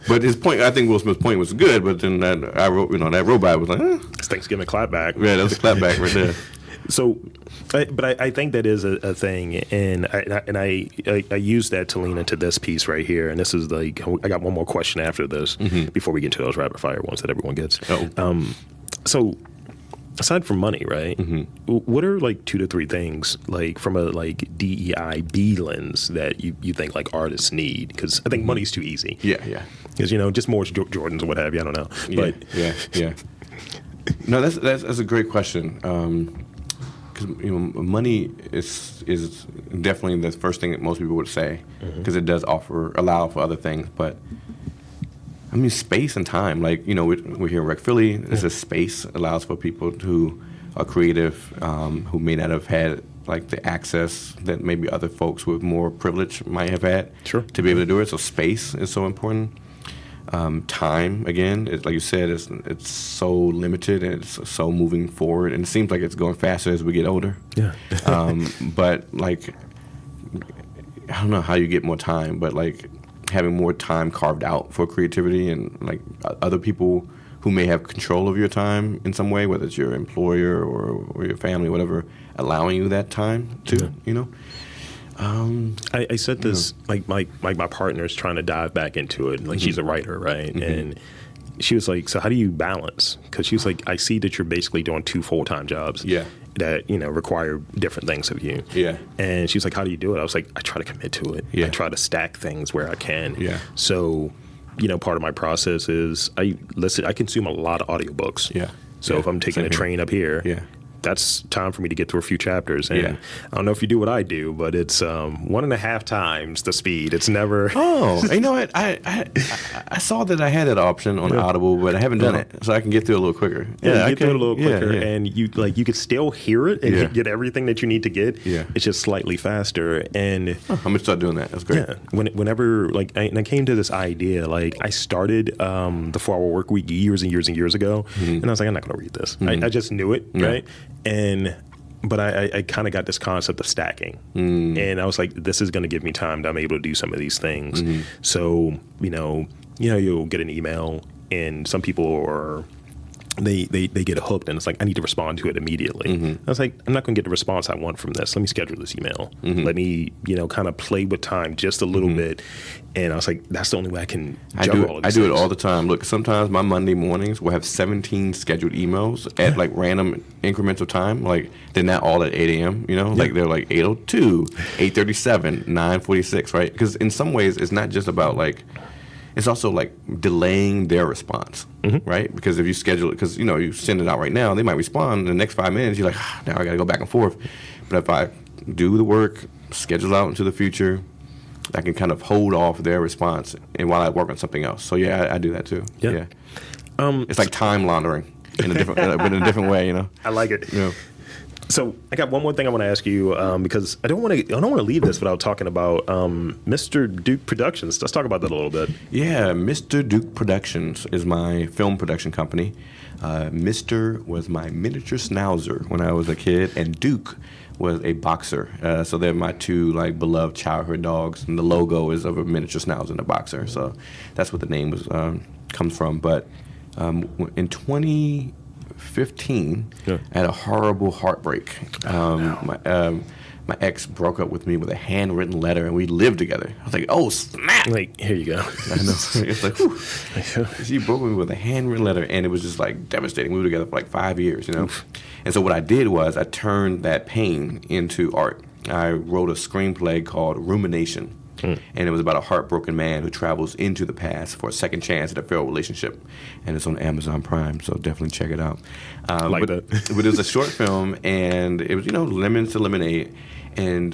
But his point, I think Will Smith's point was good, but then that robot was like, it's Thanksgiving clapback. Yeah, that's a clapback right there. So, but I think that is a thing, and I use that to lean into this piece right here. And this is like, I got one more question after this before we get to those rapid fire ones that everyone gets. So, aside from money, right? What are like 2 to 3 things, like from a like DEI-B lens, that you think like artists need? Because I think money's too easy. Yeah. Because just more Jordans or what have you. I don't know. Yeah. No, that's a great question. Because money is definitely the first thing that most people would say, because it does allow for other things. But I mean, space and time. Like we're here in Rec Philly. This is space allows for people who are creative, who may not have had like the access that maybe other folks with more privilege might have had to be able to do it. So space is so important. Time, again, like you said, it's so limited and it's so moving forward, and it seems like it's going faster as we get older. Yeah. But like, I don't know how you get more time, but like having more time carved out for creativity, and like other people who may have control of your time in some way, whether it's your employer or your family, whatever, allowing you that time to, you know. I said this, like my partner's trying to dive back into it. Like, she's a writer, right? And she was like, so how do you balance? Because she was like, I see that you're basically doing 2 full-time jobs that, you know, require different things of you. Yeah. And she was like, how do you do it? I was like, I try to commit to it. I try to stack things where I can. Yeah. So, you know, part of my process is I consume a lot of audiobooks. Yeah. So if I'm taking a train up here, that's time for me to get through a few chapters. And I don't know if you do what I do, but it's 1.5 times the speed. It's never. Oh, you know what? I saw that I had that option on Audible, but I haven't done it, so I can get through it a little quicker. Yeah, I get through it a little quicker, and you could still hear it and get everything that you need to get. Yeah. It's just slightly faster. And I'm gonna start doing that. That's great. Yeah. Whenever I came to this idea, like I started the 4-Hour Work Week years and years and years ago, and I was like, I'm not gonna read this. I just knew it, right? But I kind of got this concept of stacking, and I was like, this is going to give me time that I'm able to do some of these things. So you'll get an email, and some people are they get hooked, and it's like, I need to respond to it immediately. I was like, I'm not going to get the response I want from this. Let me schedule this email. Let me kind of play with time just a little bit. And I was like, that's the only way I can juggle all of these I do things. it all the time. Look, sometimes my Monday mornings will have 17 scheduled emails at like random increments of time. Like, they're not all at 8 a.m., like they're like 8:02, 8:37, 9:46, right? Because in some ways, it's not just about like, it's also like delaying their response, right? Because if you schedule it, because you send it out right now, they might respond in the next 5 minutes. You're like, now I got to go back and forth. But if I do the work, schedule out into the future, I can kind of hold off their response, and while I work on something else. So I do that too. Yeah. It's like time laundering in a different, but in a different way. I like it. So I got one more thing I want to ask you, because I don't want to leave this without talking about Mr. Duke Productions. Let's talk about that a little bit. Yeah, Mr. Duke Productions is my film production company. Mr. was my miniature schnauzer when I was a kid, and Duke was a boxer. So they're my 2 like beloved childhood dogs, and the logo is of a miniature schnauzer and a boxer. So that's what the name comes from. But in 2015, I had a horrible heartbreak. My ex broke up with me with a handwritten letter, and we lived together. I was like, oh, snap! Like, here you go. I know. It's like, whew. She broke with me with a handwritten letter, and it was just like devastating. We were together for like 5 years, And so what I did was I turned that pain into art. I wrote a screenplay called Rumination. And it was about a heartbroken man who travels into the past for a second chance at a failed relationship. And it's on Amazon Prime, so definitely check it out. But it was a short film, and it was, lemons to lemonade. And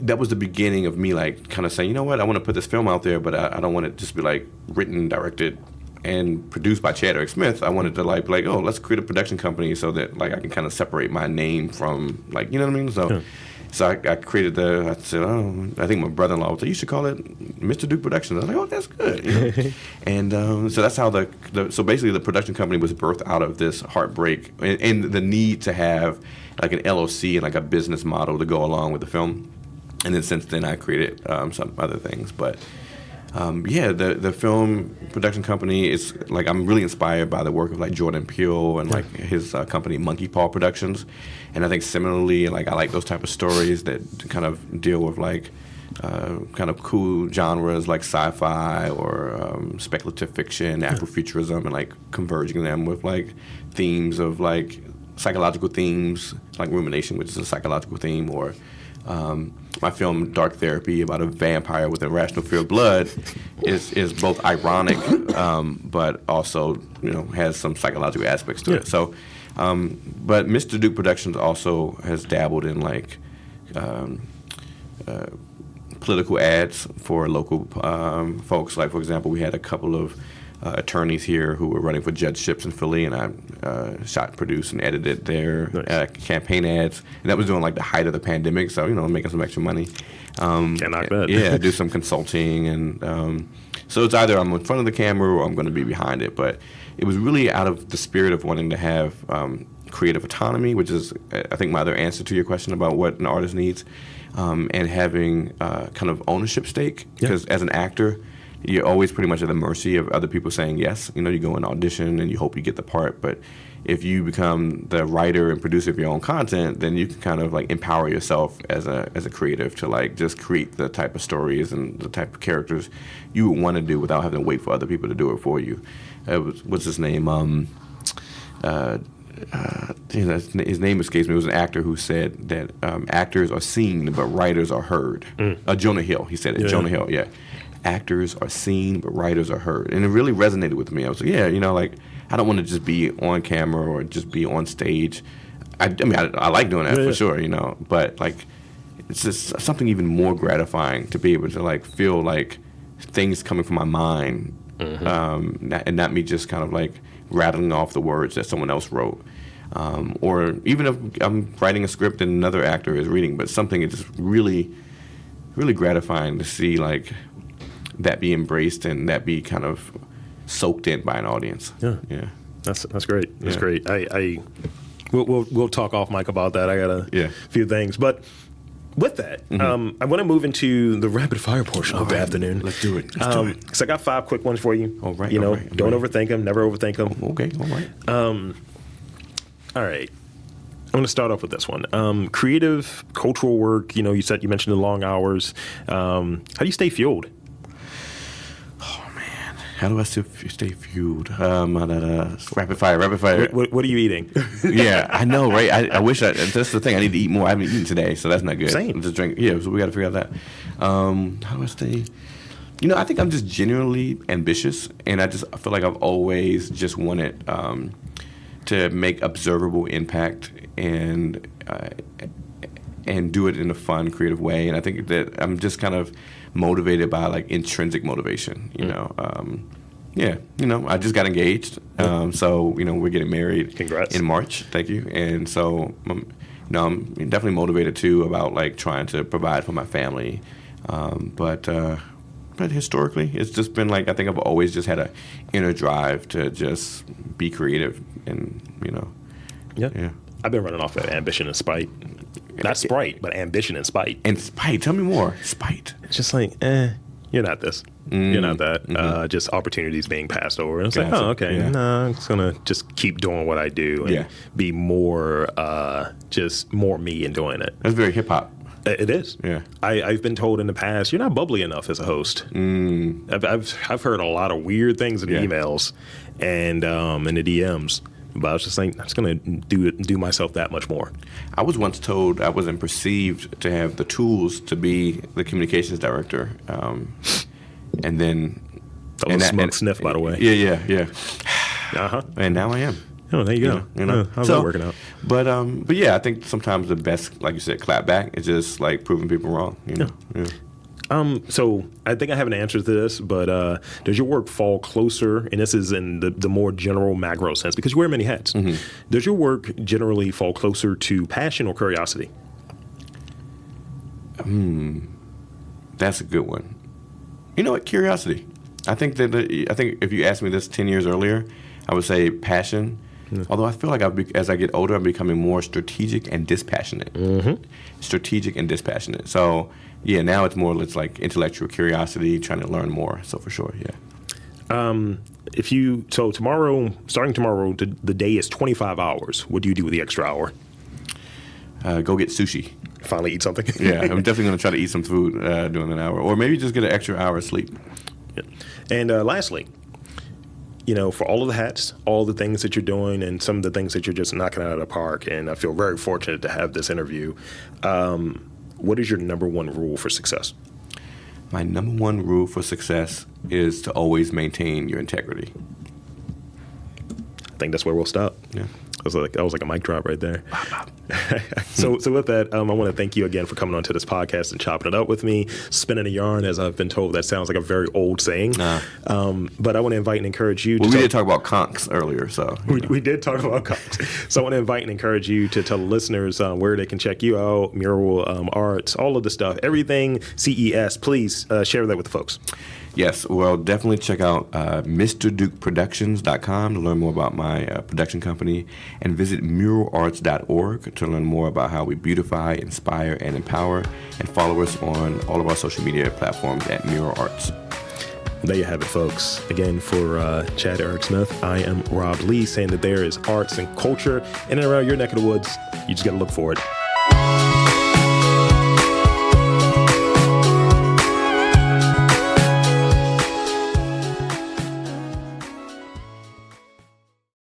that was the beginning of me, like, kind of saying, you know what, I want to put this film out there, but I don't want it to just be, like, written, directed, and produced by Chad Eric Smith. I wanted to, like, be like, oh, let's create a production company so that, like, I can kind of separate my name from, like, you know what I mean? So I created I said, I think my brother-in-law was like, you should call it Mr. Duke Productions. I was like, oh, that's good. And so that's how so basically the production company was birthed out of this heartbreak and the need to have like an LLC and like a business model to go along with the film. And then since then I created some other things. But the film production company is like, I'm really inspired by the work of like Jordan Peele and like his company Monkey Paw Productions, and I think similarly, like, I like those type of stories that kind of deal with like kind of cool genres like sci-fi or speculative fiction, Afrofuturism, and like converging them with like themes of like psychological themes, like Rumination, which is a psychological theme, or my film Dark Therapy about a vampire with irrational fear of blood is both ironic, but also has some psychological aspects to it. So, but Mr. Duke Productions also has dabbled in like political ads for local folks. Like, for example, we had a couple of attorneys here who were running for judgeships in Philly, and I shot, produced, and edited their campaign ads. And that was during like the height of the pandemic, so making some extra money. Can't knock that. Yeah, do some consulting, and so it's either I'm in front of the camera or I'm going to be behind it. But it was really out of the spirit of wanting to have creative autonomy, which is, I think, my other answer to your question about what an artist needs, and having kind of ownership stake. Because as an actor, you're always pretty much at the mercy of other people saying yes. You know, you go and audition and you hope you get the part, but if you become the writer and producer of your own content, then you can kind of like empower yourself as a creative to like just create the type of stories and the type of characters you would want to do without having to wait for other people to do it for you. What's his name? His name escapes me. It was an actor who said that actors are seen but writers are heard. Jonah Hill. He said it. Yeah. Jonah Hill. Yeah. Actors are seen but writers are heard, and it really resonated with me. I was like, yeah, you know, like I don't want to just be on camera or just be on stage. I mean, I like doing that for sure, you know, but like it's just something even more gratifying to be able to like feel like things coming from my mind, and not me just kind of like rattling off the words that someone else wrote. Or even if I'm writing a script and another actor is reading, but something is just really, really gratifying to see like that be embraced and that be kind of soaked in by an audience. Yeah. That's great. That's great. We'll talk off mic about that. I got a few things, but with that, I want to move into the rapid fire portion of the afternoon. Let's do it. Let's do it. So I got 5 quick ones for you. All right. You know, all right, don't all right. overthink them. Never overthink them. Okay. All right. All right. I'm going to start off with this one. Creative, cultural work. You know, you mentioned the long hours. How do you stay fueled? How do I stay fueled? Rapid fire. What are you eating? Yeah, I know, right? I wish that's the thing. I need to eat more. I haven't eaten today, so that's not good. Same. Just drink. Yeah, so we got to figure out that. How do I stay? You know, I think I'm just genuinely ambitious, and I feel like I've always just wanted to make observable impact and do it in a fun, creative way. And I think that I'm just kind of motivated by like intrinsic motivation, you know. You know, I just got engaged, so you know we're getting married. Congrats. In March. Thank you. And so, you know, I'm definitely motivated too about like trying to provide for my family, but historically, it's just been like I think I've always just had a inner drive to just be creative, and you know, yeah. I've been running off of ambition and spite. Not Sprite, but ambition and spite. And spite. Tell me more. Spite. It's just like, you're not this. You're not that. Just opportunities being passed over. And it's like, oh, okay. Yeah. No, I'm just going to just keep doing what I do and be more, just more me in doing it. That's very hip hop. It is. Yeah. I've been told in the past, you're not bubbly enough as a host. I've heard a lot of weird things in emails and in the DMs. But I was just like, I'm just going to do myself that much more. I was once told I wasn't perceived to have the tools to be the communications director. And then... That was a smug sniff, by the way. Yeah. Uh-huh. And now I am. Oh, there you go. You know? How's that working out? But yeah, I think sometimes the best, like you said, clap back is just like proving people wrong. You know? Yeah. So I think I have an answer to this, but does your work fall closer, and this is in the more general macro sense, because you wear many hats, does your work generally fall closer to passion or curiosity? That's a good one. You know what? Curiosity. I think if you asked me this 10 years earlier, I would say passion. Although I feel like as I get older, I'm becoming more strategic and dispassionate. Strategic and dispassionate. So, yeah, now it's like intellectual curiosity, trying to learn more. So for sure, yeah. Starting tomorrow, the day is 25 hours. What do you do with the extra hour? Go get sushi. Finally eat something? Yeah, I'm definitely going to try to eat some food during an hour. Or maybe just get an extra hour of sleep. Yeah. And lastly, you know, for all of the hats, all the things that you're doing, and some of the things that you're just knocking out of the park, and I feel very fortunate to have this interview, what is your number one rule for success? My number one rule for success is to always maintain your integrity. I think that's where we'll stop. Yeah. That was like a mic drop right there. So with that, I want to thank you again for coming onto this podcast and chopping it up with me, spinning a yarn, as I've been told. That sounds like a very old saying. But I want to invite and encourage you. We did talk about conks earlier, so we did talk about conks. So I want to invite and encourage you to tell the listeners where they can check you out, Mural Arts, all of the stuff, everything CES. Please share that with the folks. Yes, well, definitely check out MrDukeProductions.com to learn more about my production company, and visit MuralArts.org to learn more about how we beautify, inspire, and empower, and follow us on all of our social media platforms at Mural Arts. There you have it, folks. Again, for Chad Eric Smith, I am Rob Lee, saying that there is arts and culture in and around your neck of the woods. You just got to look for it.